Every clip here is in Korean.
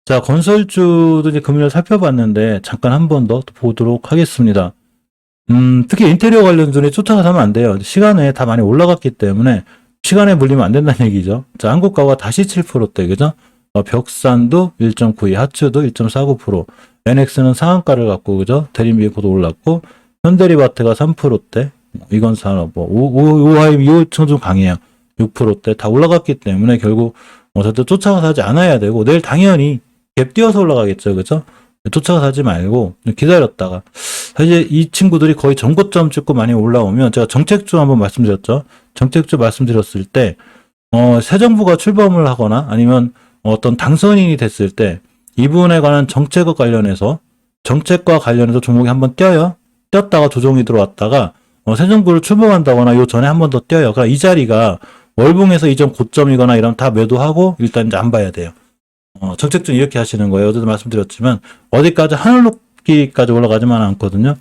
자, 건설주도 이제 금리를 살펴봤는데 잠깐 한 번 더 보도록 하겠습니다. 특히 인테리어 관련주에 쫓아가서 하면 안 돼요. 시간에 다 많이 올라갔기 때문에 시간에 물리면 안 된다는 얘기죠. 자, 한국가가 다시 7%대, 그죠? 벽산도 1.92, 하츠도 1.49%, NX는 상한가를 갖고, 그죠? 대림비코도 올랐고, 현대리바트가 3%대, 이건산업, 오하임, 이호청 좀 강해요. 6%대 다 올라갔기 때문에 결국 절대 쫓아가서 하지 않아야 되고, 내일 당연히 갭 띄어서 올라가겠죠, 그죠? 쫓아가서 하지 말고 기다렸다가 사실 이 친구들이 거의 전고점 찍고 많이 올라오면 제가 정책주 한번 말씀드렸죠. 정책주 말씀드렸을 때 새 정부가 출범을 하거나 아니면 어떤 당선인이 됐을 때 이분에 관한 정책과 관련해서 종목이 한번 뛰어요. 뛰었다가 조정이 들어왔다가 새 정부를 출범한다거나 요 전에 한 번 더 뛰어요. 그러니까 이 자리가 월봉에서 이전 고점이거나 이런 다 매도하고 일단 이제 안 봐야 돼요. 정책적으로 이렇게 하시는 거예요. 어제도 말씀드렸지만 어디까지 하늘 높이까지 올라가지만 않거든요.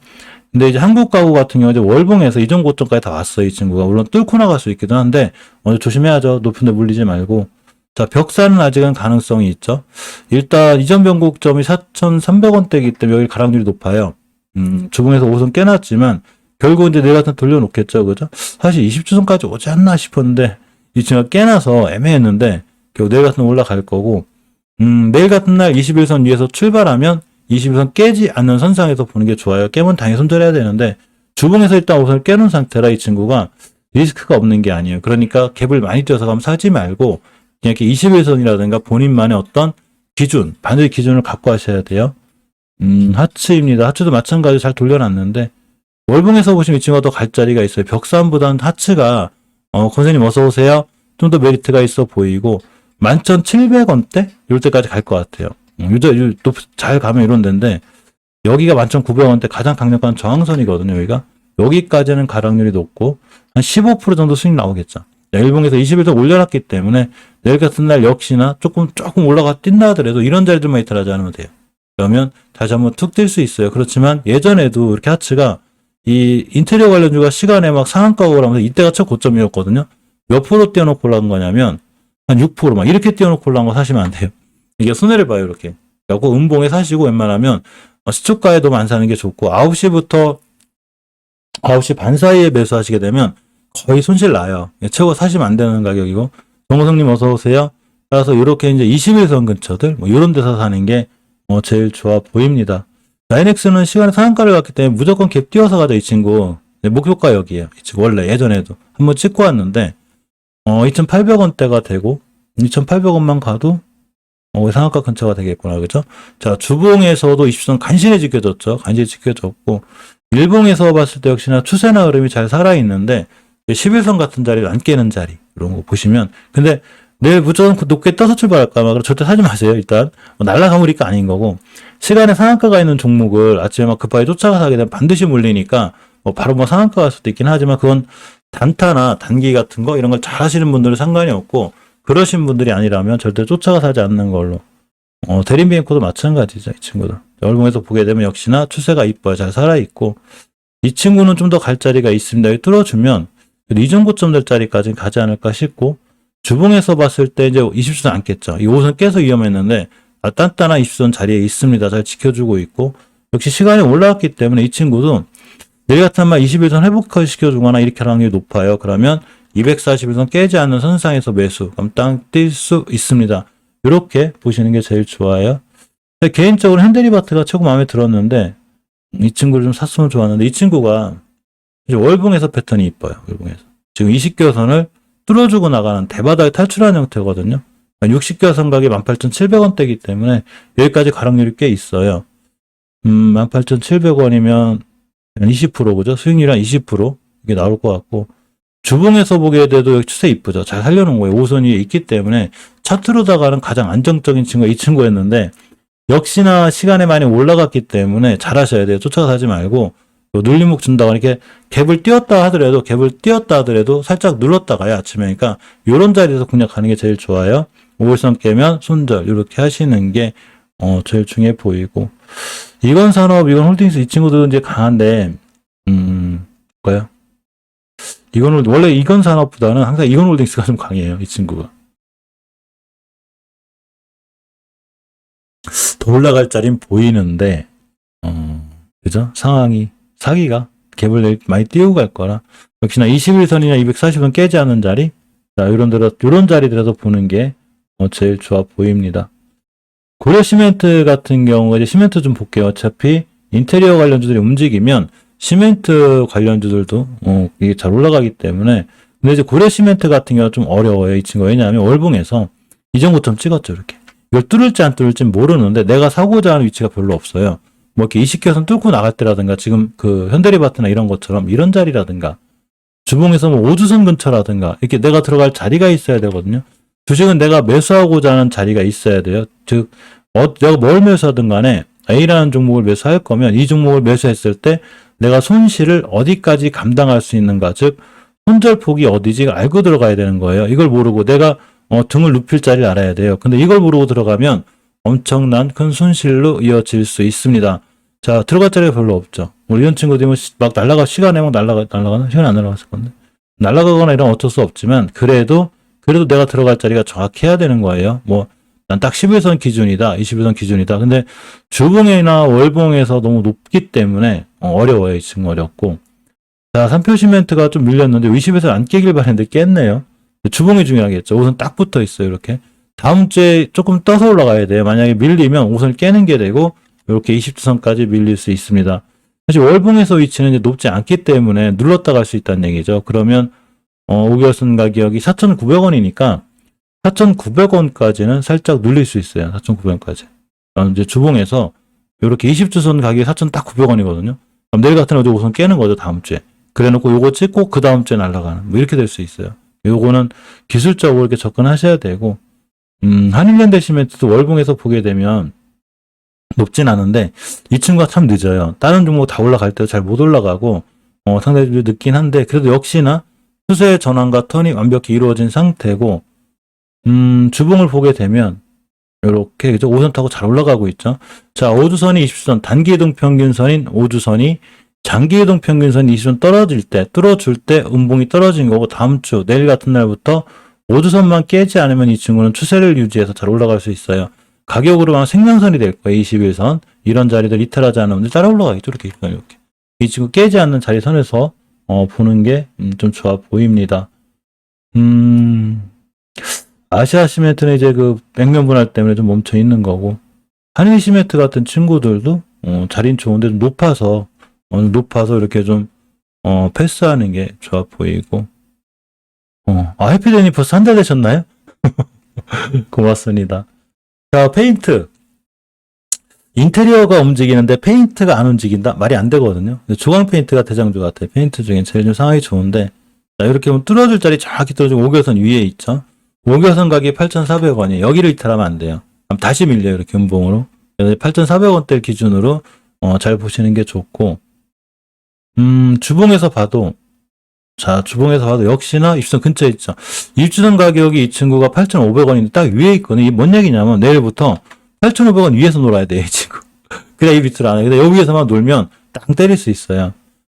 근데 이제 한국 가구 같은 경우 이제 월봉에서 이전 고점까지 다 왔어요. 이 친구가 물론 뚫고 나갈 수 있기도 한데 조심해야죠. 높은 데 물리지 말고. 자, 벽사는 아직은 가능성이 있죠. 일단 이전 변곡점이 4,300원대이기 때문에 여기 가락률이 높아요. 주봉에서 5선 깨놨지만 결국 이제 내일 같은 돌려놓겠죠. 그죠? 사실 20주선까지 오지 않나 싶었는데 이 친구가 깨놔서 애매했는데 결국 내일 같은 올라갈 거고 내일 같은 날 21선 위에서 출발하면 21선 깨지 않는 선상에서 보는 게 좋아요. 깨면 당연히 손절해야 되는데 주봉에서 일단 우선 깨놓은 상태라 이 친구가 리스크가 없는 게 아니에요. 그러니까 갭을 많이 뛰어서 가면 사지 말고 그냥 이렇게 21선이라든가 본인만의 어떤 기준, 반드시 기준을 갖고 하셔야 돼요. 하츠입니다. 하츠도 마찬가지로 잘 돌려놨는데 월봉에서 보시면 이 친구가 더 갈 자리가 있어요. 벽산보다는 하츠가 선생님 어서 오세요. 좀 더 메리트가 있어 보이고 11,700원대? 이럴 때까지 갈 것 같아요. 잘 가면 이런 데인데, 여기가 11,900원대 가장 강력한 저항선이거든요, 여기가. 여기까지는 가락률이 높고, 한 15% 정도 수익 나오겠죠. 일봉에서 21도 올려놨기 때문에, 내일 같은 날 역시나 조금 뛴다 하더라도 이런 자리들만 이탈하지 않으면 돼요. 그러면 다시 한번 툭 뛸 수 있어요. 그렇지만 예전에도 이렇게 하츠가 이 인테리어 관련주가 시간에 막 상한가 오고 하면서 이때가 첫 고점이었거든요. 몇 프로 띄워놓고 올라간 거냐면, 한 6%막 이렇게 띄워놓고 올라온 거 사시면 안 돼요. 이게 손해를 봐요, 이렇게. 그래갖고 음봉에 사시고 웬만하면 시초가에도 안 사는 게 좋고 9시부터 9시 반 사이에 매수하시게 되면 거의 손실 나요. 최고 사시면 안 되는 가격이고. 정호성님 어서 오세요. 따라서 이렇게 이제 21선 근처들 이런 데서 사는 게 제일 좋아 보입니다. 라인엑스는 시간에 상한가를 갔기 때문에 무조건 갭 띄워서 가자 이 친구. 목표가 여기에요. 이 친구 원래 예전에도 한번 찍고 왔는데 2,800원대가 되고 2,800원만 가도 상한가 근처가 되겠구나. 그죠? 자, 주봉에서도 20선 간신히 지켜졌죠. 간신히 지켜졌고 일봉에서 봤을 때 역시나 추세나 흐름이 잘 살아있는데 11선 같은 자리를 안 깨는 자리 이런 거 보시면 근데 내일 무조건 높게 떠서 출발할까 막 절대 사지 마세요. 일단 날라가면 우리가 아닌 거고 시간에 상한가가 있는 종목을 아침에 막 급하게 쫓아가서 하게 되면 반드시 물리니까 바로 상한가 갈 수도 있긴 하지만 그건 단타나 단기 같은 거 이런 걸 잘 하시는 분들은 상관이 없고 그러신 분들이 아니라면 절대 쫓아가서 하지 않는 걸로. 대림비행코도 마찬가지죠. 이 친구들. 월봉에서 보게 되면 역시나 추세가 이뻐요. 잘 살아있고 이 친구는 좀 더 갈 자리가 있습니다. 여기 뚫어주면 이전 고점 될 자리까지 가지 않을까 싶고 주봉에서 봤을 때 이제 20선 안겠죠. 이 5선 깨서 위험했는데 단단한 20선 자리에 있습니다. 잘 지켜주고 있고 역시 시간이 올라왔기 때문에 이 친구도 내일 같은 날 21선 회복시켜주거나 이렇게 할 확률이 높아요. 그러면 241선 깨지 않는 선상에서 매수, 그럼 땅 뛸 수 있습니다. 이렇게 보시는 게 제일 좋아요. 개인적으로 현대리바트가 최고 마음에 들었는데 이 친구를 좀 샀으면 좋았는데 이 친구가 이제 월봉에서 패턴이 이뻐요. 월봉에서. 지금 20개선을 뚫어주고 나가는 대바닥에 탈출하는 형태거든요. 60개선 가격이 18,700원대이기 때문에 여기까지 가락률이 꽤 있어요. 18,700원이면 20% 그죠? 수익률이 한 20% 이게 나올 것 같고 주봉에서 보게 돼도 추세 이쁘죠. 잘 살려놓은 거예요. 5선 위에 있기 때문에 차트로다가는 가장 안정적인 친구가 이 친구였는데 역시나 시간에 많이 올라갔기 때문에 잘 하셔야 돼요. 쫓아가서 하지 말고 눌림목 준다고 이렇게 갭을 띄웠다 하더라도 살짝 눌렀다가요. 아침에. 그러니까 이런 자리에서 그냥 가는 게 제일 좋아요. 5일선 깨면 손절 이렇게 하시는 게 제일 중요해 보이고 이건산업, 이건홀딩스 이 친구들은 이제 강한데 뭐예요? 원래 이건산업보다는 항상 이건홀딩스가 좀 강해요. 이 친구가. 더 올라갈 자리는 보이는데, 그죠? 사기가 갭을 많이 띄우고 갈 거라. 역시나 21선이나 240선 깨지 않는 자리, 자, 요런 자리들에서 보는 게 제일 좋아 보입니다. 고려 시멘트 같은 경우가 이제 시멘트 좀 볼게요. 어차피 인테리어 관련주들이 움직이면 시멘트 관련주들도 이게 잘 올라가기 때문에. 근데 이제 고려 시멘트 같은 경우는 좀 어려워요. 이 친구. 왜냐하면 월봉에서 이전 고점 찍었죠. 이렇게. 이걸 뚫을지 안 뚫을지 모르는데 내가 사고자 하는 위치가 별로 없어요. 뭐 이렇게 20개선 뚫고 나갈 때라든가 지금 그 현대리바트나 이런 것처럼 이런 자리라든가 주봉에서 뭐 5주선 근처라든가 이렇게 내가 들어갈 자리가 있어야 되거든요. 주식은 내가 매수하고자 하는 자리가 있어야 돼요. 즉, 내가 뭘 매수하든 간에 A라는 종목을 매수할 거면 이 종목을 매수했을 때 내가 손실을 어디까지 감당할 수 있는가. 즉, 손절폭이 어디지 알고 들어가야 되는 거예요. 이걸 모르고 내가 등을 눕힐 자리를 알아야 돼요. 근데 이걸 모르고 들어가면 엄청난 큰 손실로 이어질 수 있습니다. 자, 들어갈 자리가 별로 없죠. 우리 이런 친구들이 막 시간에 막 날아가나? 시간이 안 날아갔을 건데. 날아가거나 이런 어쩔 수 없지만, 그래도 내가 들어갈 자리가 정확해야 되는 거예요. 뭐, 난 딱 11선 기준이다, 21선 기준이다. 근데 주봉이나 월봉에서 너무 높기 때문에 어려워요. 이 친구 어렵고. 자, 삼표 시멘트가 좀 밀렸는데 20에서 안 깨길 바랬는데 깼네요. 주봉이 중요하겠죠. 우선 딱 붙어 있어요. 이렇게. 다음 주에 조금 떠서 올라가야 돼요. 만약에 밀리면 우선 깨는 게 되고 이렇게 20주선까지 밀릴 수 있습니다. 사실 월봉에서 위치는 이제 높지 않기 때문에 눌렀다 갈 수 있다는 얘기죠. 그러면 5개월선 가격이 4,900원이니까 4,900원까지는 살짝 눌릴 수 있어요. 4,900원까지. 이제 주봉에서 이렇게 20주선 가격이 4,900원이거든요. 그럼 내일 같은 경우 우선 깨는 거죠. 다음 주에. 그래놓고 요거 찍고 그 다음 주에 날아가는 뭐 이렇게 될 수 있어요. 요거는 기술적으로 이렇게 접근하셔야 되고 한일현대시멘트도 월봉에서 보게 되면 높진 않은데 이 친구가 참 늦어요. 다른 종목 다 올라갈 때도 잘 못 올라가고 상당히 늦긴 한데 그래도 역시나 추세 전환과 턴이 완벽히 이루어진 상태고 주봉을 보게 되면 이렇게 그죠? 5선 타고 잘 올라가고 있죠. 자, 5주선이 20주선 단기 이동 평균선인 5주선이 장기 이동 평균선 20선 떨어질 때 뚫어줄 때 음봉이 떨어진 거고 다음 주 내일 같은 날부터 5주선만 깨지 않으면 이 친구는 추세를 유지해서 잘 올라갈 수 있어요. 가격으로만 생명선이 될 거예요. 21선. 이런 자리들 이탈하지 않으면 따라 올라가겠죠. 이렇게. 이 친구 깨지 않는 자리선에서 보는 게 좀 좋아 보입니다. 아시아 시멘트는 이제 그 백면 분할 때문에 좀 멈춰 있는 거고 한일 시멘트 같은 친구들도 자리는 좋은데 좀 높아서 이렇게 좀 패스하는 게 좋아 보이고 해피데니 벌써 한 달 되셨나요? 고맙습니다. 자, 페인트. 인테리어가 움직이는데 페인트가 안 움직인다? 말이 안 되거든요. 조광 페인트가 대장주 같아요. 페인트 중엔 제일 좀 상황이 좋은데, 자, 이렇게 보면 뚫어줄 자리 정확히 뚫어주고 5개선 위에 있죠. 5개선 가격이 8,400원이에요. 여기를 이탈하면 안 돼요. 그럼 다시 밀려요. 이렇게 음봉으로. 8,400원대 기준으로 잘 보시는 게 좋고, 주봉에서 봐도 역시나 입주선 근처에 있죠. 입주선 가격이 이 친구가 8,500원인데 딱 위에 있거든요. 이게 뭔 얘기냐면 내일부터 8,500원 위에서 놀아야 돼, 이 친구. 그래야 이 비트를 안 해. 근데 여기에서만 놀면 땅 때릴 수 있어요.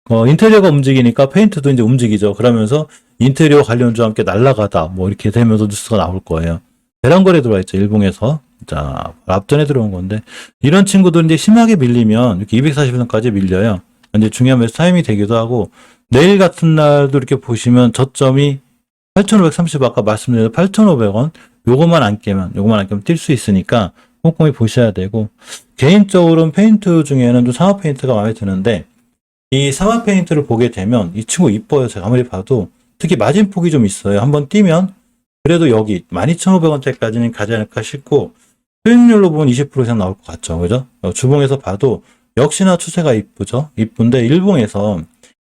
인테리어가 움직이니까 페인트도 이제 움직이죠. 그러면서 인테리어 관련주와 함께 날아가다 뭐 이렇게 되면서 뉴스가 나올 거예요. 배당거래 들어와 있죠. 일봉에서. 자, 앞전에 들어온 건데 이런 친구들은 이제 심하게 밀리면 이렇게 240원까지 밀려요. 이제 중요한 매수 타임이 되기도 하고 내일 같은 날도 이렇게 보시면 저점이 8,530 아까 말씀드린 8,500원 요것만 안 깨면 뛸 수 있으니까 꼼꼼히 보셔야 되고 개인적으로는 페인트 중에는 좀 상하 페인트가 마음에 드는데 이 상하 페인트를 보게 되면 이 친구 이뻐요. 제가 아무리 봐도 특히 마진폭이 좀 있어요. 한번 뛰면 그래도 여기 12,500원대까지는 가지 않을까 싶고 수익률로 보면 20% 이상 나올 것 같죠. 그죠? 주봉에서 봐도 역시나 추세가 이쁘죠. 이쁜데 일봉에서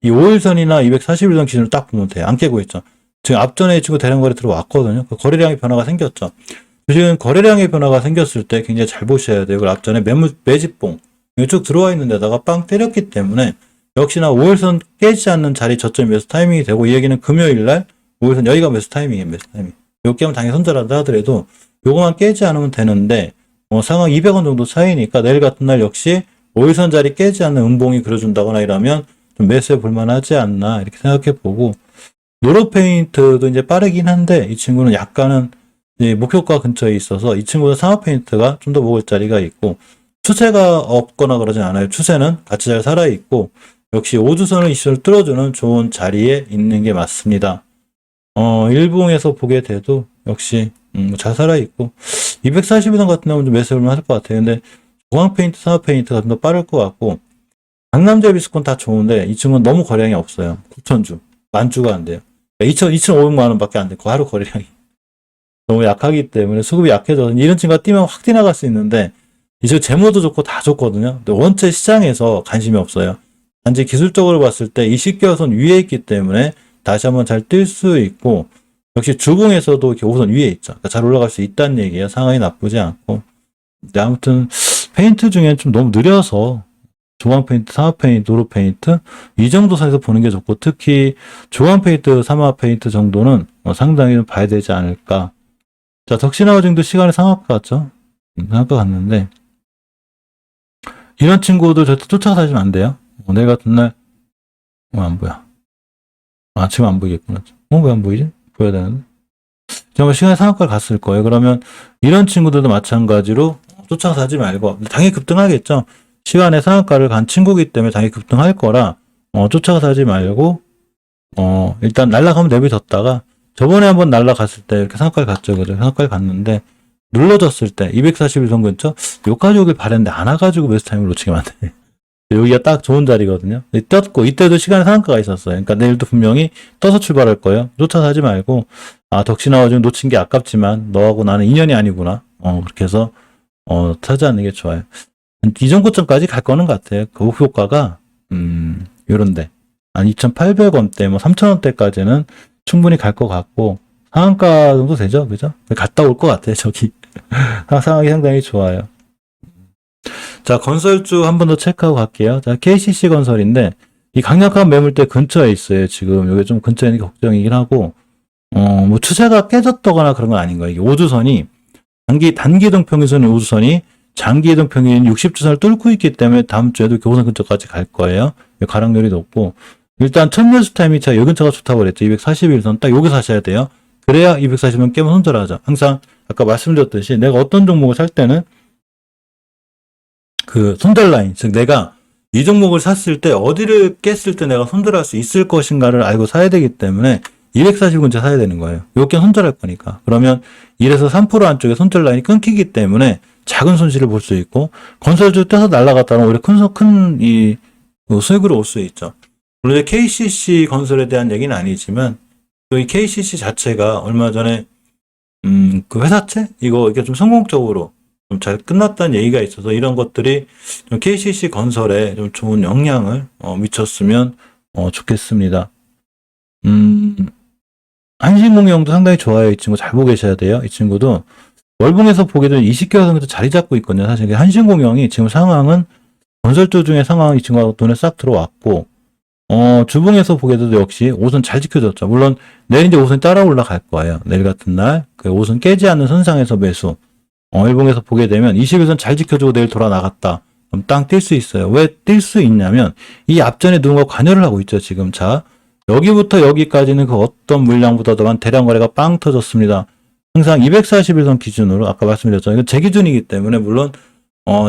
이 5일선이나 241선 기준으로 딱 보면 돼요. 안 깨고 있죠. 지금 앞전에 이 친구 대량 거래 들어왔거든요. 그 거래량의 변화가 생겼죠. 주식은 거래량의 변화가 생겼을 때 굉장히 잘 보셔야 돼요. 그리고 앞전에 매집봉 쭉 들어와 있는 데다가 빵 때렸기 때문에 역시나 5일선 깨지 않는 자리 저점 매수 타이밍이 되고 이 얘기는 금요일날 5일선 여기가 매수 타이밍이에요. 매수 타이밍. 요 깨면 당연히 손절한다 하더라도 요거만 깨지 않으면 되는데 상황 200원 정도 차이니까 내일 같은 날 역시 5일선 자리 깨지 않는 음봉이 그려준다거나 이러면 좀 매수해 볼만하지 않나 이렇게 생각해 보고 노로 페인트도 이제 빠르긴 한데 이 친구는 약간은 목표가 근처에 있어서 이 친구는 상하 페인트가 좀 더 먹을 자리가 있고, 추세가 없거나 그러진 않아요. 추세는 같이 잘 살아있고, 역시 5주선을 이슈를 뚫어주는 좋은 자리에 있는 게 맞습니다. 일봉에서 보게 돼도 역시 잘 살아있고, 242선 같은 경우는 좀 매수를 할 것 같아요. 근데 중앙 페인트, 상하 페인트가 좀 더 빠를 것 같고, 강남제 비스콘 다 좋은데 이 친구는 너무 거래량이 없어요. 9,000주, 10,000주가 안 돼요. 2,500만 원밖에 안 돼. 하루 거래량이 너무 약하기 때문에 수급이 약해져서 이런 친구가 뛰면 확 뛰어나갈 수 있는데, 이제 재무도 좋고 다 좋거든요. 근데 원체 시장에서 관심이 없어요. 단지 기술적으로 봤을 때 이 10개월선 위에 있기 때문에 다시 한번 잘 뛸 수 있고, 역시 주봉에서도 이렇게 5선 위에 있죠. 그러니까 잘 올라갈 수 있다는 얘기예요. 상황이 나쁘지 않고. 근데 아무튼 페인트 중에는 좀 너무 느려서 중앙 페인트, 상하 페인트, 노루 페인트 이 정도 선에서 보는 게 좋고, 특히 중앙 페인트, 상하 페인트 정도는 상당히 좀 봐야 되지 않을까. 자, 덕신하우징도 시간이 상한가 같죠? 상한가 갔는데, 이런 친구들 절대 쫓아가 사시면 안 돼요. 내일 같은 날, 안 보여. 지금 안 보이겠구나. 왜 안 보이지? 보여야 되는데. 정말 시간이 상한가를 갔을 거예요. 그러면 이런 친구들도 마찬가지로 쫓아가 사지 말고, 당연히 급등하겠죠. 시간에 상한가를 간 친구기 때문에 당연히 급등할 거라, 쫓아가 사지 말고, 일단 날라가면 내비뒀다가, 저번에 한번 날라갔을 때 이렇게 상한가를 갔죠. 그죠? 상한가를 갔는데, 눌러졌을 때 241선 근처 여기까지 오길 바랬는데 안 와가지고 매수 타임을 놓치면 안 돼. 여기가 딱 좋은 자리거든요. 떴고 이때도 시간에 상한가가 있었어요. 그러니까 내일도 분명히 떠서 출발할 거예요. 쫓아서 하지 말고, 덕신하우징 놓친 게 아깝지만 너하고 나는 인연이 아니구나. 그렇게 해서 타지 않는 게 좋아요. 이전 고점까지 갈 거는 같아요. 그 목표가가 요런데 한 2,800원대 뭐 3,000원대까지는 충분히 갈 것 같고, 상한가 정도 되죠? 그죠? 갔다 올 것 같아요, 저기. 상황이 상당히 좋아요. 자, 건설주 한 번 더 체크하고 갈게요. 자, KCC 건설인데, 이 강력한 매물대 근처에 있어요, 지금. 여기 좀 근처에 있는 게 걱정이긴 하고, 뭐, 추세가 깨졌다거나 그런 건 아닌 거예요. 이게 5주선이, 단기 이동평균선은 5주선이, 장기 이동평균 60주선을 뚫고 있기 때문에 다음 주에도 교선 근처까지 갈 거예요. 가락률이 높고, 일단 첫 매수 타이밍 제가 여기 근처가 좋다고 그랬죠. 241선 딱 여기 사셔야 돼요. 그래야 240원 깨면 손절하죠. 항상 아까 말씀드렸듯이 내가 어떤 종목을 살 때는 그 손절 라인, 즉 내가 이 종목을 샀을 때 어디를 깼을 때 내가 손절할 수 있을 것인가를 알고 사야 되기 때문에 240 근처 사야 되는 거예요. 요렇게 손절할 거니까. 그러면 1에서 3% 안쪽에 손절 라인이 끊기기 때문에 작은 손실을 볼 수 있고, 건설주 떼서 날아갔다는 오히려 큰 수익으로 올 수 있죠. 물론 KCC 건설에 대한 얘기는 아니지만, 또 이 KCC 자체가 얼마 전에 그 회사채 이게 좀 성공적으로 좀 잘 끝났다는 얘기가 있어서 이런 것들이 좀 KCC 건설에 좀 좋은 영향을 미쳤으면 좋겠습니다. 한신공영도 상당히 좋아요. 이 친구 잘 보고 계셔야 돼요. 이 친구도 월봉에서 보게 되면 20개월 정도 자리 잡고 있거든요. 사실 한신공영이 지금 상황은 건설주 중에 상황 이 친구가 돈에 싹 들어왔고, 주봉에서 보게 돼도 역시 5선 잘 지켜졌죠. 물론 내일 이제 5선 따라 올라갈 거예요. 내일 같은 날 그 5선 깨지 않는 선상에서 매수. 일봉에서 보게 되면 21선 잘 지켜주고 내일 돌아 나갔다. 그럼 땅 뛸 수 있어요. 왜 뛸 수 있냐면 이 앞전에 누군가 관여를 하고 있죠. 지금 자, 여기부터 여기까지는 그 어떤 물량보다도 한 대량 거래가 빵 터졌습니다. 항상 241선 기준으로 아까 말씀드렸죠. 이건 제 기준이기 때문에 물론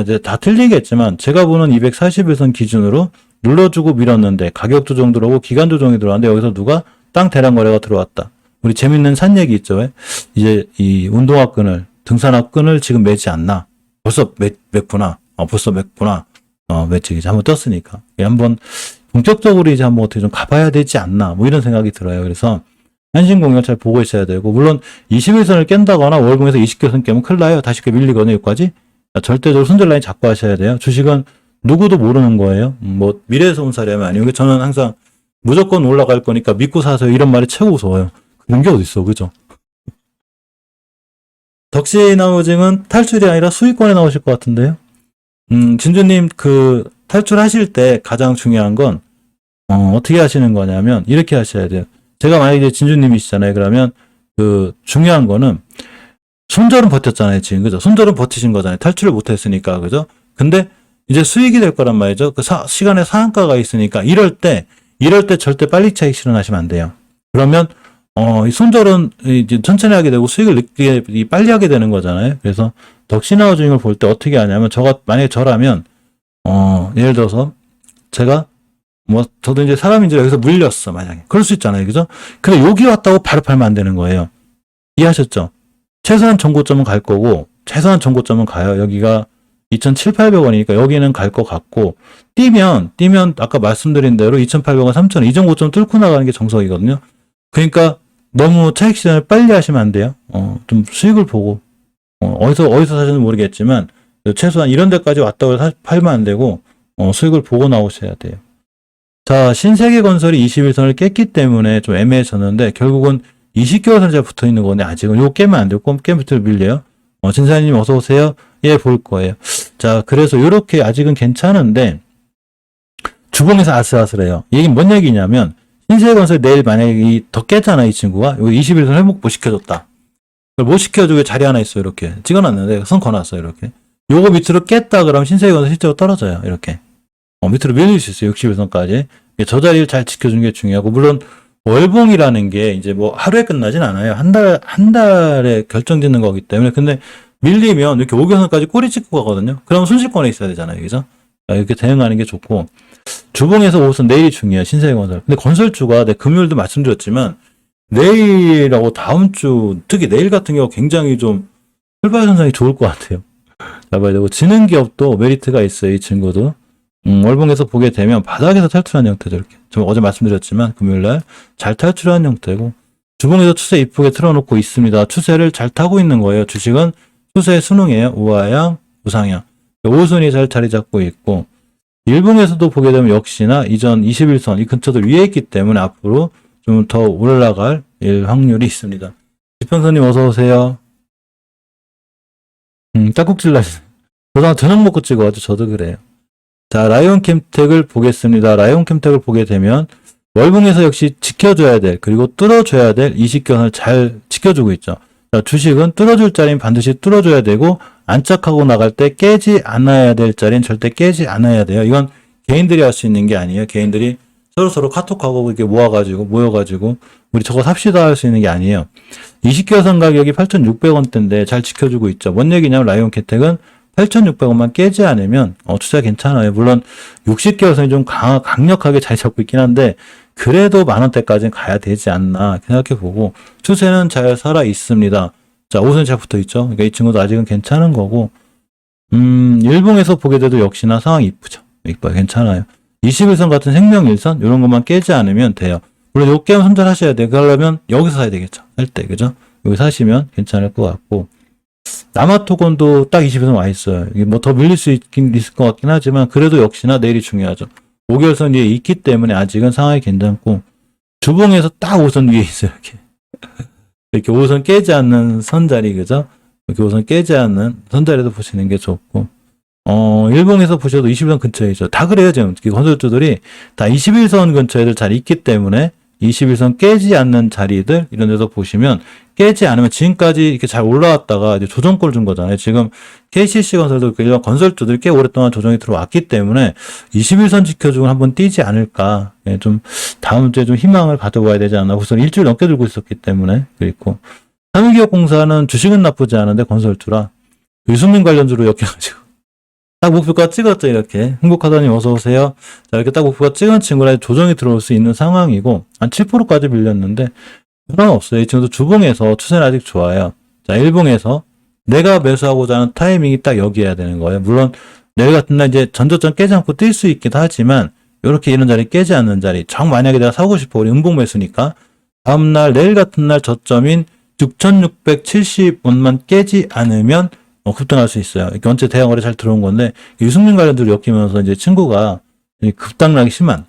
이제 다 틀리겠지만 제가 보는 241선 기준으로 눌러주고 밀었는데 가격 조정 들어오고 기간 조정이 들어왔는데 여기서 누가 땅 대량 거래가 들어왔다. 우리 재밌는 산 얘기 있죠. 왜? 이제 이 운동화 끈을 등산화 끈을 지금 매지 않나. 벌써 맸구나. 벌써 맸구나. 매치기 한번 떴으니까. 한번 본격적으로 이제 한번 어떻게 좀 가봐야 되지 않나. 뭐 이런 생각이 들어요. 그래서 한신공영 잘 보고 있어야 되고, 물론 21선을 깬다거나 월봉에서 20개선 깨면 큰일 나요. 다시 밀리거든요. 여기까지. 절대적으로 손절 라인 잡고 하셔야 돼요. 주식은 누구도 모르는 거예요. 뭐 미래에서 온 사례면 아니고, 저는 항상 무조건 올라갈 거니까 믿고 사세요. 이런 말이 최고 무서워요. 그런 게 어딨어. 그죠? 덕신하우징은 탈출이 아니라 수익권에 나오실 것 같은데요. 진주님 그 탈출하실 때 가장 중요한 건 어떻게 하시는 거냐면 이렇게 하셔야 돼요. 제가 만약에 진주님이시잖아요. 그러면 그 중요한 거는 손절은 버텼잖아요. 지금 그죠? 손절은 버티신 거잖아요. 탈출을 못했으니까 그죠? 근데 이제 수익이 될 거란 말이죠. 그 시간에 상한가가 있으니까 이럴 때 절대 빨리 차익 실현하시면 안 돼요. 그러면 이 손절은 이제 천천히 하게 되고 수익을 늦게 빨리 하게 되는 거잖아요. 그래서 덕시나우징을 볼 때 어떻게 하냐면 만약에 저라면 예를 들어서 제가 저도 이제 사람인지 여기서 물렸어 만약에 그럴 수 있잖아요, 그죠? 근데 여기 왔다고 바로 팔면 안 되는 거예요. 이해하셨죠? 최소한 정고점은 갈 거고 최소한 정고점은 가요. 여기가 2,700~800원이니까 여기는 갈 것 같고 뛰면 아까 말씀드린 대로 2,800원, 3,000원 이 정도점 뚫고 나가는 게 정석이거든요. 그러니까 너무 차익 실현을 빨리 하시면 안 돼요. 좀 수익을 보고 어디서 사시는지 모르겠지만 최소한 이런 데까지 왔다고 팔면 안 되고 수익을 보고 나오셔야 돼요. 자, 신세계건설이 21선을 깼기 때문에 좀 애매해졌는데 결국은 20개월 선자 붙어 있는 건데 아직은 요거 깨면 안 되고 깨면 밑으로 밀려요. 진사님 어서 오세요. 예, 볼 거예요. 자, 그래서 요렇게 아직은 괜찮은데 주봉에서 아슬아슬해요. 이게 뭔 얘기냐면 신세계건설 내일 만약에 더 깼잖아, 이 친구가. 여기 21선 회복 못 시켜줬다. 못 시켜주고 자리 하나 있어요, 이렇게. 찍어놨는데 선 거놨어요, 이렇게. 요거 밑으로 깼다 그러면 신세계건설 실제로 떨어져요, 이렇게. 밑으로 밀릴 수 있어요, 61선까지. 저 자리를 잘 지켜주는 게 중요하고, 물론 월봉이라는 게 이제 하루에 끝나진 않아요. 한 달에 결정짓는 거기 때문에. 근데 밀리면 이렇게 5개선까지 꼬리 찍고 가거든요. 그럼 순식권에 있어야 되잖아요, 그죠? 이렇게 대응하는 게 좋고. 주봉에서 우선 내일이 중요해요, 신세계건설. 근데 건설주가 금요일도 말씀드렸지만 내일하고 다음 주, 특히 내일 같은 경우 굉장히 좀 출발 현상이 좋을 것 같아요. 잡아야 되고, 지능기업도 메리트가 있어요, 이 친구도. 월봉에서 보게 되면 바닥에서 탈출한 형태죠, 이렇게. 저 어제 말씀드렸지만 금요일날 잘 탈출한 형태고, 주봉에서 추세 이쁘게 틀어놓고 있습니다. 추세를 잘 타고 있는 거예요. 주식은 추세 순응이에요. 우하향, 우상향. 5순위 잘 자리 잡고 있고, 일봉에서도 보게 되면 역시나 이전 21선 이 근처도 위에 있기 때문에 앞으로 좀 더 올라갈 확률이 있습니다. 지평선님 어서 오세요. 딱국질 나시네. 저녁 먹고 찍어가지고 저도 그래요. 자, 라이온캠텍을 보겠습니다. 라이온캠텍을 보게 되면 월봉에서 역시 지켜줘야 될, 그리고 뚫어줘야 될 20견을 잘 지켜주고 있죠. 자, 주식은 뚫어줄 자리는 반드시 뚫어줘야 되고 안착하고 나갈 때 깨지 않아야 될 자리는 절대 깨지 않아야 돼요. 이건 개인들이 할 수 있는 게 아니에요. 개인들이 서로 카톡하고 이렇게 모여가지고 우리 저거 삽시다 할 수 있는 게 아니에요. 20개선 가격이 8,600원대인데 잘 지켜주고 있죠. 뭔 얘기냐면 라이온캠텍은 8,600원만 깨지 않으면 투자 괜찮아요. 물론 60개월선이 좀 강력하게 잘 잡고 있긴 한데 그래도 만원대까지는 가야 되지 않나 생각해보고 추세는 잘 살아 있습니다. 자, 5선이 잘 붙어 있죠. 그러니까 이 친구도 아직은 괜찮은 거고 일봉에서 보게 돼도 역시나 상황이 이쁘죠. 이뻐요. 괜찮아요. 21선 같은 생명일선 이런 것만 깨지 않으면 돼요. 물론 요 게임 손절하셔야 돼요. 그러려면 여기서 사야 되겠죠. 할 때 그죠? 여기 사시면 괜찮을 것 같고 남아토건도 딱 20에서 와 있어요. 이게 더 밀릴 수 있을 것 같긴 하지만 그래도 역시나 내일이 중요하죠. 5개월선 위에 있기 때문에 아직은 상황이 괜찮고 주봉에서 딱 5선 위에 있어요. 이렇게 5선 깨지 않는 선자리 그죠? 이렇게 5선 깨지 않는 선자리도 보시는 게 좋고 일봉에서 보셔도 21선 근처에 있죠. 다 그래요 지금 건설주들이 다 21선 근처에들 잘 있기 때문에 21선 깨지 않는 자리들 이런 데서 보시면 깨지 않으면 지금까지 이렇게 잘 올라왔다가 이제 조정골 준 거잖아요. 지금 KCC 건설도 이런 건설주들이 꽤 오랫동안 조정이 들어왔기 때문에 21선 지켜주고 한번 뛰지 않을까. 예, 좀 다음 주에 좀 희망을 가져봐야 되지 않나. 우선 일주일 넘게 들고 있었기 때문에 그리고 삼유기업공사는 주식은 나쁘지 않은데 건설주라 유승민 관련주로 엮여가지고 딱 목표가 찍었죠. 이렇게 행복하다님 어서 오세요. 자, 이렇게 딱 목표가 찍은 친구라 조정이 들어올 수 있는 상황이고 한 7%까지 밀렸는데 변화 없어요. 이 친구도 주봉에서 추세는 아직 좋아요. 자, 일봉에서 내가 매수하고자 하는 타이밍이 딱 여기여야 되는 거예요. 물론 내일 같은 날 이제 전저점 깨지 않고 뛸 수 있기도 하지만 이렇게 이런 자리 깨지 않는 자리 만약에 내가 사고 싶어 우리 음봉 매수니까 다음날 내일 같은 날 저점인 6,670원만 깨지 않으면 급등할 수 있어요. 전체 대형거래 잘 들어온 건데 유승민 관련주로 엮이면서 이제 친구가 급등락이 심한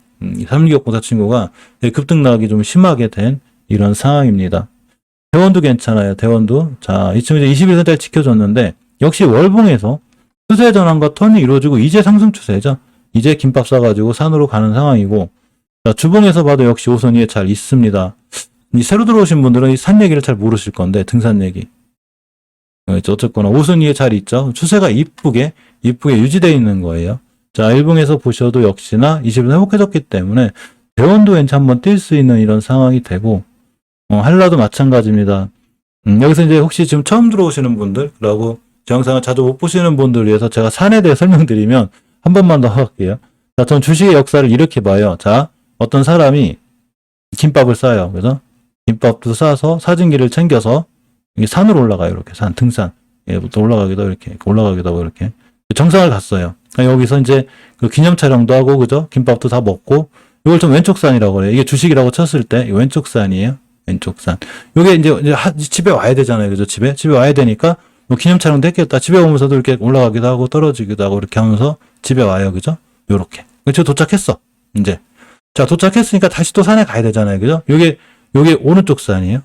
삼유기업공사 친구가 급등락이 좀 심하게 된 이런 상황입니다. 대원도 괜찮아요. 대원도 자, 이 친구 이제 21선까지 지켜줬는데 역시 월봉에서 추세 전환과 턴이 이루어지고 이제 상승 추세죠. 이제 김밥 싸가지고 산으로 가는 상황이고 자, 주봉에서 봐도 역시 5선 위에 잘 있습니다. 이 새로 들어오신 분들은 이 산 얘기를 잘 모르실 건데 등산 얘기. 어쨌거나 5선 위에 잘 있죠. 추세가 이쁘게 유지되어 있는 거예요. 자, 일봉에서 보셔도 역시나 20일 회복해졌기 때문에 대원도 왠지 한번 뛸 수 있는 이런 상황이 되고 한라도 마찬가지입니다. 여기서 이제 혹시 지금 처음 들어오시는 분들, 그리고 제 영상을 자주 못 보시는 분들을 위해서 제가 산에 대해 설명드리면 한 번만 더 할게요. 자, 전 주식의 역사를 이렇게 봐요. 자, 어떤 사람이 김밥을 싸요. 그래서 김밥도 싸서 사진기를 챙겨서 이게 산으로 올라가요. 이렇게 산, 등산. 예부터 올라가기도 이렇게, 올라가기도 하고 이렇게. 정상을 갔어요. 여기서 이제 그 기념 촬영도 하고, 그죠? 김밥도 다 먹고, 이걸 좀 왼쪽 산이라고 그래요. 이게 주식이라고 쳤을 때, 이 왼쪽 산이에요. 왼쪽 산. 요게 이제 집에 와야 되잖아요. 그죠? 집에 와야 되니까, 뭐 기념 촬영도 했겠다. 집에 오면서도 이렇게 올라가기도 하고, 떨어지기도 하고, 이렇게 하면서 집에 와요. 그죠? 요렇게. 저 도착했어. 이제. 자, 도착했으니까 다시 또 산에 가야 되잖아요. 그죠? 요게 오른쪽 산이에요.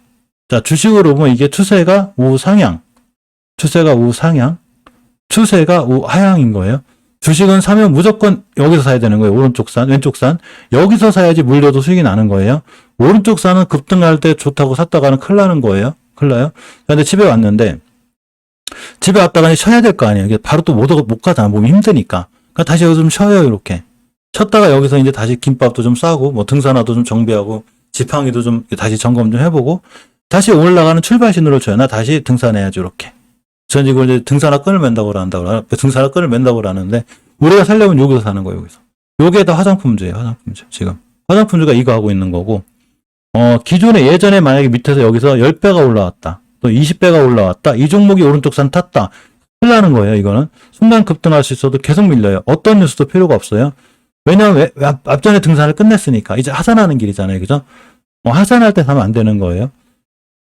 자, 주식으로 보면 이게 추세가 우상향. 추세가 우상향. 추세가 우하향인 거예요. 주식은 사면 무조건 여기서 사야 되는 거예요. 오른쪽 산, 왼쪽 산. 여기서 사야지 물려도 수익이 나는 거예요. 오른쪽 산은 급등할 때 좋다고 샀다가는 큰일 나는 거예요. 큰일 나요. 근데 집에 왔는데, 집에 왔다가 쉬어야 될 거 아니에요. 바로 또 못 가잖아. 몸이 힘드니까. 그러니까 다시 여기서 좀 쉬어요. 이렇게. 쉬었다가 여기서 이제 다시 김밥도 좀 싸고, 뭐 등산화도 좀 정비하고, 지팡이도 좀 다시 점검 좀 해보고, 다시 올라가는 출발 신호를 줘야 나 다시 등산해야죠. 이렇게. 전 이걸 이제 등산화 끈을 맨다고 한다고, 등산화 끈을 맨다고 하는데, 우리가 살려면 여기서 사는 거예요, 여기서. 요게 다 화장품주예요, 화장품주. 지금. 화장품주가 이거 하고 있는 거고, 기존에 예전에 만약에 밑에서 여기서 10배가 올라왔다. 또 20배가 올라왔다. 이 종목이 오른쪽 산 탔다. 큰일 나는 거예요, 이거는. 순간 급등할 수 있어도 계속 밀려요. 어떤 뉴스도 필요가 없어요. 왜냐면 앞전에 등산을 끝냈으니까. 이제 하산하는 길이잖아요, 그죠? 하산할 때 사면 안 되는 거예요.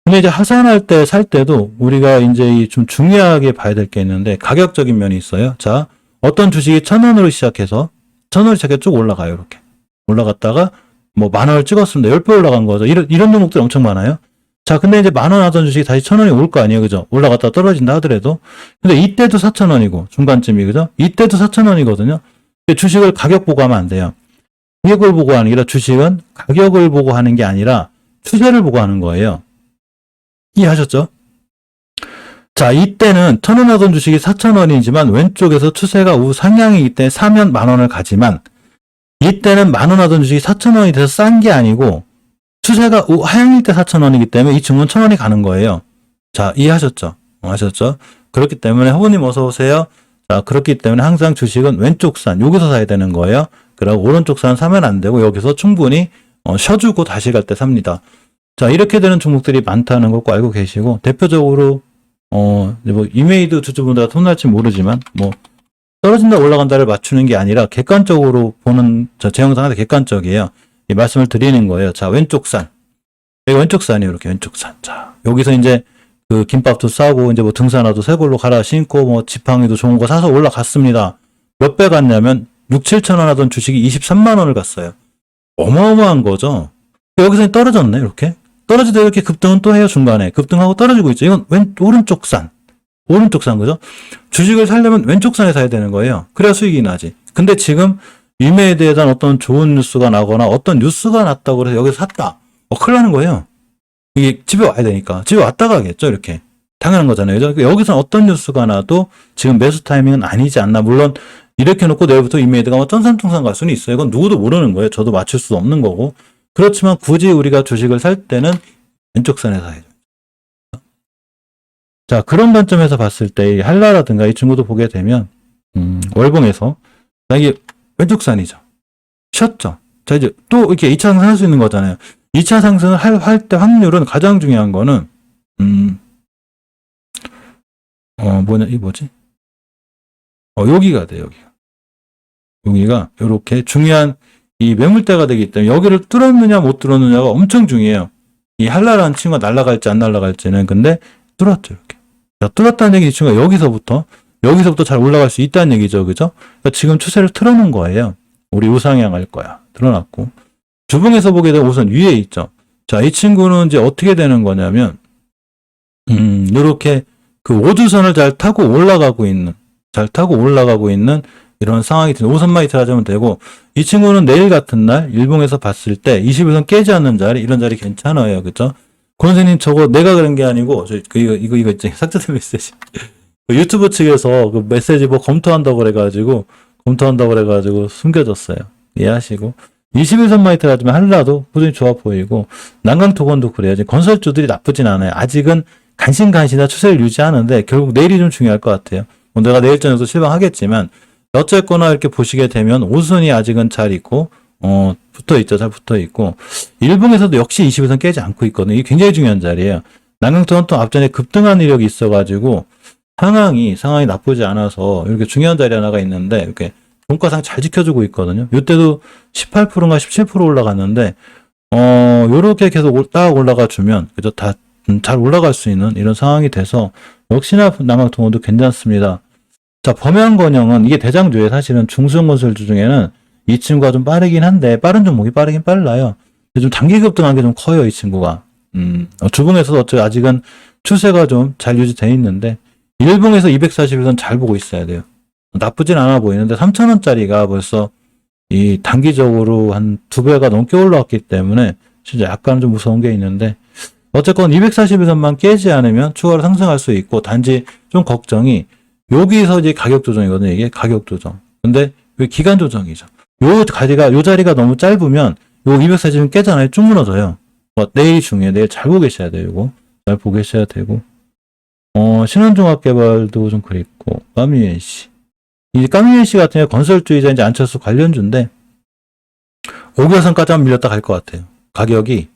근데 이제 하산할 때 살 때도 우리가 이제 좀 중요하게 봐야 될 게 있는데 가격적인 면이 있어요. 자, 어떤 주식이 1,000원으로 시작해서 1,000원으로 시작해 쭉 올라가요. 이렇게. 올라갔다가 뭐 10,000원을 찍었습니다. 10배 올라간 거죠. 이런 종목들이 엄청 많아요. 자, 근데 이제 10,000원 하던 주식이 다시 1,000원이 올 거 아니에요. 그죠? 올라갔다 떨어진다 하더라도. 근데 이때도 4,000원이고 중간쯤이 그죠? 이때도 4,000원이거든요. 주식을 가격 보고 하면 안 돼요. 가격을 보고 하는 게 아니라 주식은 가격을 보고 하는 게 아니라 추세를 보고 하는 거예요. 이해하셨죠? 자, 이때는 1,000원 하던 주식이 4,000원이지만 왼쪽에서 추세가 우상향이기 때문에 사면 10,000원을 가지만 이때는 10,000원 하던 주식이 4,000원이 돼서 싼 게 아니고 추세가 우하향일 때 4,000원이기 때문에 이 친구는 1,000원이 가는 거예요. 자, 이해하셨죠? 아셨죠? 그렇기 때문에 허브님 어서 오세요. 자, 그렇기 때문에 항상 주식은 왼쪽 산, 여기서 사야 되는 거예요. 그리고 오른쪽 산 사면 안 되고 여기서 충분히 쉬어주고 다시 갈 때 삽니다. 자, 이렇게 되는 종목들이 많다는 걸 꼭 알고 계시고, 대표적으로, 뭐, 이메이드 투자분들한테 혼날지 모르지만, 뭐, 떨어진다 올라간다를 맞추는 게 아니라 객관적으로 보는, 제 영상한테 객관적이에요. 이 말씀을 드리는 거예요. 자, 왼쪽 산. 여기 왼쪽 산이에요. 이렇게 왼쪽 산. 자, 여기서 이제 그 김밥도 싸고, 이제 뭐 등산화도 새 걸로 갈아 신고, 뭐 지팡이도 좋은 거 사서 올라갔습니다. 몇 배 갔냐면, 6, 7천 원 하던 주식이 23만 원을 갔어요. 어마어마한 거죠. 여기서 떨어졌네, 이렇게. 떨어지다 이렇게 급등은 또 해요, 중간에. 급등하고 떨어지고 있죠. 이건 오른쪽 산. 오른쪽 산, 그죠? 주식을 사려면 왼쪽 산에 사야 되는 거예요. 그래야 수익이 나지. 근데 지금 위매에 대한 어떤 좋은 뉴스가 나거나 어떤 뉴스가 났다고 해서 여기서 샀다. 큰일 나는 거예요. 이게 집에 와야 되니까. 집에 왔다가 하겠죠, 이렇게. 당연한 거잖아요. 그죠? 여기서는 어떤 뉴스가 나도 지금 매수 타이밍은 아니지 않나. 물론, 이렇게 놓고 내일부터 이메이드가 뭐 쩐산통산 갈 수는 있어요. 이건 누구도 모르는 거예요. 저도 맞출 수 없는 거고. 그렇지만 굳이 우리가 주식을 살 때는 왼쪽 산에 사야죠. 자, 그런 관점에서 봤을 때 이 한라라든가 이 친구도 보게 되면 월봉에서 이게 왼쪽 산이죠. 쉬었죠. 자, 이제 또 이렇게 2차 상승할 수 있는 거잖아요. 2차 상승을 할 때 확률은 가장 중요한 거는 여기가 돼요. 여기가 이렇게 중요한 이 매물대가 되기 때문에 여기를 뚫었느냐 못 뚫었느냐가 엄청 중요해요. 이 한라라는 친구가 날아갈지 안 날아갈지는. 근데 뚫었죠, 이렇게. 자, 뚫었다는 얘기 이 친구가 여기서부터 잘 올라갈 수 있다는 얘기죠, 그죠? 그러니까 지금 추세를 틀어놓은 거예요. 우리 우상향할 거야. 틀어놨고. 주봉에서 보게 되면 우선 위에 있죠. 자, 이 친구는 이제 어떻게 되는 거냐면 이렇게 그 오주선을 잘 타고 올라가고 있는 이런 상황이 드는 5선 마이트 하자면 되고, 이 친구는 내일 같은 날 일봉에서 봤을 때 21선 깨지 않는 자리, 이런 자리 괜찮아요. 그죠? 권선생님 저거 내가 그런 게 아니고, 이거 있지. 삭제된 메시지. 유튜브 측에서 그 메시지 뭐 검토한다고 그래가지고 숨겨졌어요. 이해하시고. 21선만 있더라도 한라도 꾸준히 좋아 보이고, 난강토건도 그래요. 지금 건설주들이 나쁘진 않아요. 아직은 간신간신한 추세를 유지하는데 결국 내일이 좀 중요할 것 같아요. 뭐 내가 내일 저녁도 실망하겠지만 어쨌거나 이렇게 보시게 되면 오순이 아직은 잘 있고 붙어있죠. 잘 붙어있고 일봉에서도 역시 21선 깨지 않고 있거든요. 이게 굉장히 중요한 자리예요. 난강토는 또 앞전에 급등한 이력이 있어가지고 상황이 나쁘지 않아서 이렇게 중요한 자리 하나가 있는데 이렇게 종가상 잘 지켜주고 있거든요. 이때도 18%인가 17% 올라갔는데 요렇게 계속 딱 올라가 주면 그죠? 다 잘 올라갈 수 있는 이런 상황이 돼서 역시나 남학통원도 괜찮습니다. 자, 범양건영은 이게 대장주에 사실은 중소형건설주 중에는 이 친구가 좀 빠르긴 한데 빠른 종목이 빠르긴 빨라요. 근데 좀 단기 급등한 게 좀 커요, 이 친구가. 주봉에서도 어차피 아직은 추세가 좀 잘 유지되어 있는데 일봉에서 241선 잘 보고 있어야 돼요. 나쁘진 않아 보이는데 3,000원짜리가 벌써 이 단기적으로 한 2배가 넘게 올라왔기 때문에 진짜 약간 좀 무서운 게 있는데 어쨌건 241선만 깨지 않으면 추가로 상승할 수 있고 단지 좀 걱정이 여기서 이제 가격 조정이거든요. 이게 가격 조정. 근데 왜 기간 조정이죠. 요 자리가 너무 짧으면 요 240은 깨잖아요. 쭉 무너져요. 내일이 중요해요. 내일 잘 보고 계셔야 돼요. 이거 잘 보고 계셔야 되고 신한종합개발도 좀 그랬고 까미엔씨 이 까미엔씨 같은 경우 건설주의자 이제 안철수 관련주인데 5개선까지 한번 밀렸다 갈 것 같아요. 가격이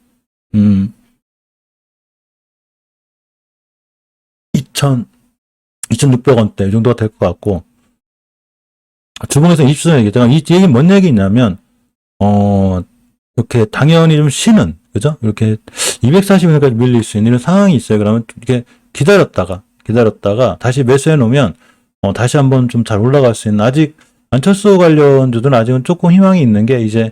2,600원대 이 정도가 될 것 같고 주봉에서 20선 얘기했잖아. 이 얘기는 뭔 얘기냐면 이렇게 당연히 좀 쉬는 그죠? 이렇게 240원까지 밀릴 수 있는 이런 상황이 있어요. 그러면 이렇게 기다렸다가 다시 매수해 놓으면 다시 한번 좀 잘 올라갈 수 있는 아직 안철수 관련주들은 아직은 조금 희망이 있는 게 이제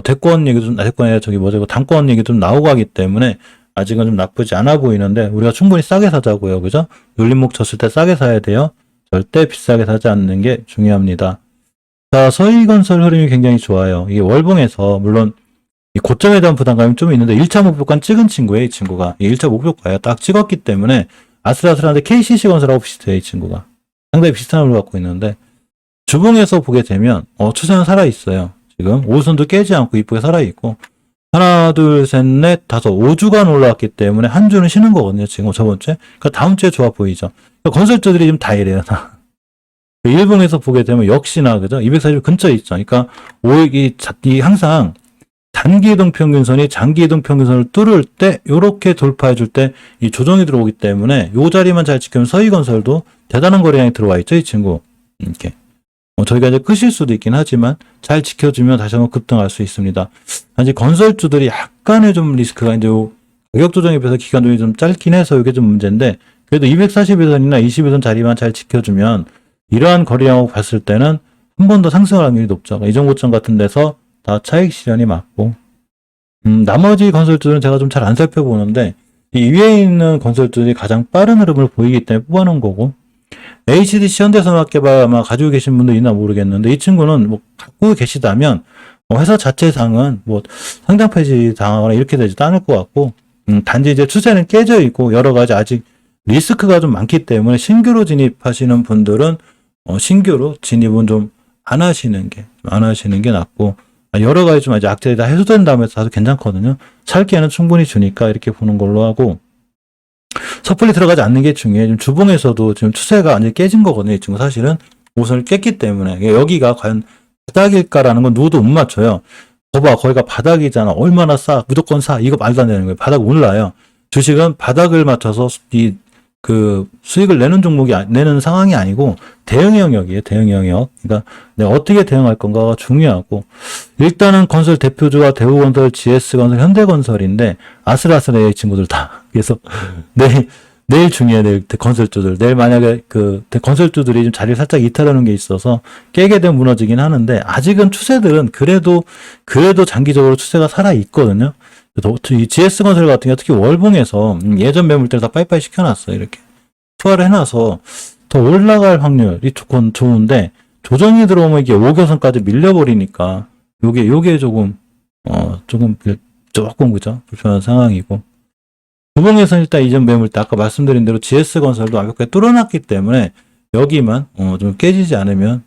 대권 얘기도 좀 대권이 아니라 저기 뭐죠? 당권 얘기 좀 나오고 하기 때문에 아직은 좀 나쁘지 않아 보이는데 우리가 충분히 싸게 사자고요. 그죠? 눌림목 쳤을 때 싸게 사야 돼요. 절대 비싸게 사지 않는 게 중요합니다. 자, 서희건설 흐름이 굉장히 좋아요. 이게 월봉에서 물론 이 고점에 대한 부담감이 좀 있는데 1차 목표가는 찍은 친구예요. 이 친구가. 이 1차 목표가요. 딱 찍었기 때문에 아슬아슬한데 KCC건설하고 비슷해요. 이 친구가. 상당히 비슷한 흐름을 갖고 있는데 주봉에서 보게 되면 추세는 살아있어요. 지금 5선도 깨지 않고 이쁘게 살아있고 하나, 둘, 셋, 넷, 다섯, 5주간 올라왔기 때문에 한 주는 쉬는 거거든요. 지금 저번 주에. 그러니까 다음 주에 좋아 보이죠. 그러니까 건설주들이 좀 다 이래요. 일봉에서 보게 되면 역시나 그죠? 240 근처에 있죠. 그러니까 이 항상 단기 이동 평균선이 장기 이동 평균선을 뚫을 때 요렇게 돌파해 줄 때 이 조정이 들어오기 때문에 요 자리만 잘 지키면 서희건설도 대단한 거래량이 들어와 있죠. 이 친구. 이렇게. 저희가 이제 끄실 수도 있긴 하지만 잘 지켜주면 다시 한번 급등할 수 있습니다. 단지 건설주들이 약간의 좀 리스크가 이제 가격 조정에 비해서 기간 조정이 좀 짧긴 해서 이게 좀 문제인데 그래도 241선이나 21선 자리만 잘 지켜주면 이러한 거래량을 봤을 때는 한 번 더 상승할 확률이 높죠. 이전 고점 같은 데서 다 차익 실현이 맞고 나머지 건설주들은 제가 좀 잘 안 살펴보는데 이 위에 있는 건설주들이 가장 빠른 흐름을 보이기 때문에 뽑아놓은 거고 HDC 현대산업개발 아마 가지고 계신 분도 있나 모르겠는데 이 친구는 뭐 갖고 계시다면 회사 자체상은 뭐 상장 폐지 당하거나 이렇게 되지도 않을 것 같고 단지 이제 추세는 깨져 있고 여러 가지 아직 리스크가 좀 많기 때문에 신규로 진입하시는 분들은 신규로 진입은 좀 안 하시는 게 낫고 여러 가지 좀 아직 악재들이 다 해소된 다음에 사도 괜찮거든요. 살 기회는 충분히 주니까 이렇게 보는 걸로 하고 섣불리 들어가지 않는 게 중요해요. 지금 주봉에서도 지금 추세가 완전히 깨진 거거든요. 이 친구 사실은 우선을 깼기 때문에 여기가 과연 바닥일까라는 건 누구도 못 맞춰요. 거봐 거기가 바닥이잖아. 얼마나 싸 무조건 사 이거 말도 안 되는 거예요. 바닥 올라요. 주식은 바닥을 맞춰서 그 수익을 내는 종목이 내는 상황이 아니고 대응 영역이에요. 대응 영역. 그러니까 내가 어떻게 대응할 건가가 중요하고 일단은 건설 대표주가 대우건설, GS건설, 현대건설인데 아슬아슬해요. 이 친구들 다. 그래서 내일 중요해. 내일 건설주들. 내일 만약에 그 건설주들이 좀 자리를 살짝 이탈하는 게 있어서 깨게 되면 무너지긴 하는데 아직은 추세들은 그래도 장기적으로 추세가 살아 있거든요. 이 GS건설 같은 경우 특히 월봉에서 예전 매물대를 다 빠이빠이 시켜놨어요. 이렇게 투하를 해놔서 더 올라갈 확률이 좋은데 조정이 들어오면 이게 5교선까지 밀려버리니까 요게 조금 그죠? 불편한 상황이고 주봉에서는 일단 이전 매물대 아까 말씀드린 대로 GS건설도 완벽하게 뚫어놨기 때문에 여기만 좀 깨지지 않으면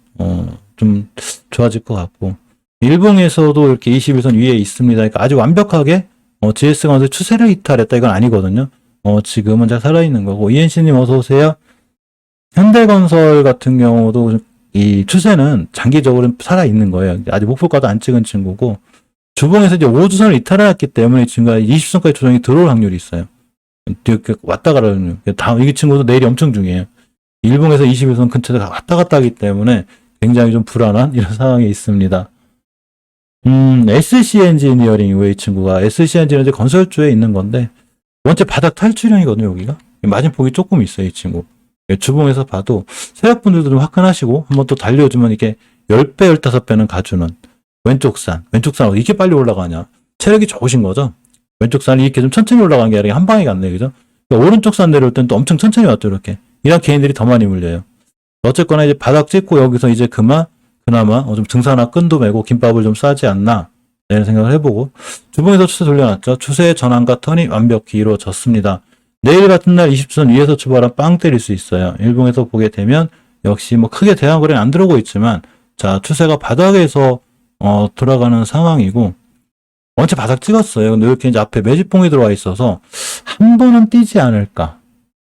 좀 좋아질 것 같고 일봉에서도 이렇게 21선 위에 있습니다. 그러니까 아주 완벽하게 GS건설 추세를 이탈했다 이건 아니거든요. 지금은 잘 살아있는 거고. 이엔씨님 어서 오세요. 현대건설 같은 경우도 이 추세는 장기적으로 살아있는 거예요. 아직 목표가도 안 찍은 친구고, 주봉에서 이제 5주선을 이탈해놨기 때문에 지금 20선까지 조정이 들어올 확률이 있어요. 이렇게 왔다 가라는, 다음, 이 친구도 내일이 엄청 중요해요. 일봉에서 21선 근처에 왔다 갔다 하기 때문에 굉장히 좀 불안한 이런 상황에 있습니다. SC 엔지니어링 왜 이 친구가, SC 엔지니어링 건설주에 있는 건데, 원체 바닥 탈출형이거든요, 여기가. 마진폭이 조금 있어요, 이 친구. 주봉에서 봐도 세력분들도 좀 화끈하시고 한번 또 달려주면 이게 10배, 15배는 가주는 왼쪽 산 이렇게 빨리 올라가냐. 체력이 좋으신 거죠. 왼쪽 산이 이렇게 좀 천천히 올라가는 게 아니라 한 방에 갔네, 그죠? 그러니까 오른쪽 산 내려올 땐 또 엄청 천천히 왔죠, 이렇게. 이런 개인들이 더 많이 물려요. 어쨌거나 이제 바닥 찍고 여기서 이제 그나마 좀 등산화 끈도 매고 김밥을 좀 싸지 않나 이런 생각을 해보고, 주봉에서 추세 돌려놨죠. 추세의 전환과 턴이 완벽히 이루어졌습니다. 내일 같은 날 20선 위에서 출발한 빵 때릴 수 있어요. 일봉에서 보게 되면 역시 뭐 크게 대항 거래는 안 들어오고 있지만, 자, 추세가 바닥에서 돌아가는 상황이고, 원체 바닥 찍었어요. 근데 이렇게 이제 앞에 매집봉이 들어와 있어서 한 번은 뛰지 않을까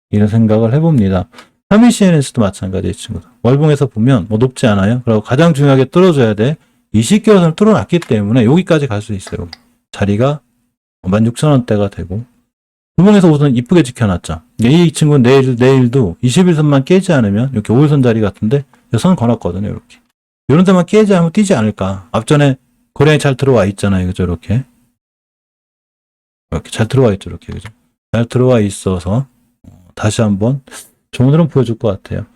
이런 생각을 해봅니다. 3일 CNS도 마찬가지의 친구들. 월봉에서 보면 뭐 높지 않아요. 그리고 가장 중요하게 뚫어줘야 돼. 20개선을 뚫어놨기 때문에 여기까지 갈 수 있어요. 자리가 16,000원대가 되고, 주봉에서 우선 이쁘게 지켜놨죠. 이 친구는 내일도 21선만 깨지 않으면 이렇게 5일선 자리 같은데 선 걸었거든요. 이렇게. 이런 데만 깨지 않으면 뛰지 않을까. 앞전에 거래량이 잘 들어와 있잖아요. 그죠? 이렇게 잘 들어와 있죠. 이렇게. 그죠? 잘 들어와 있어서 다시 한번 좋은 흐름 보여줄 것 같아요.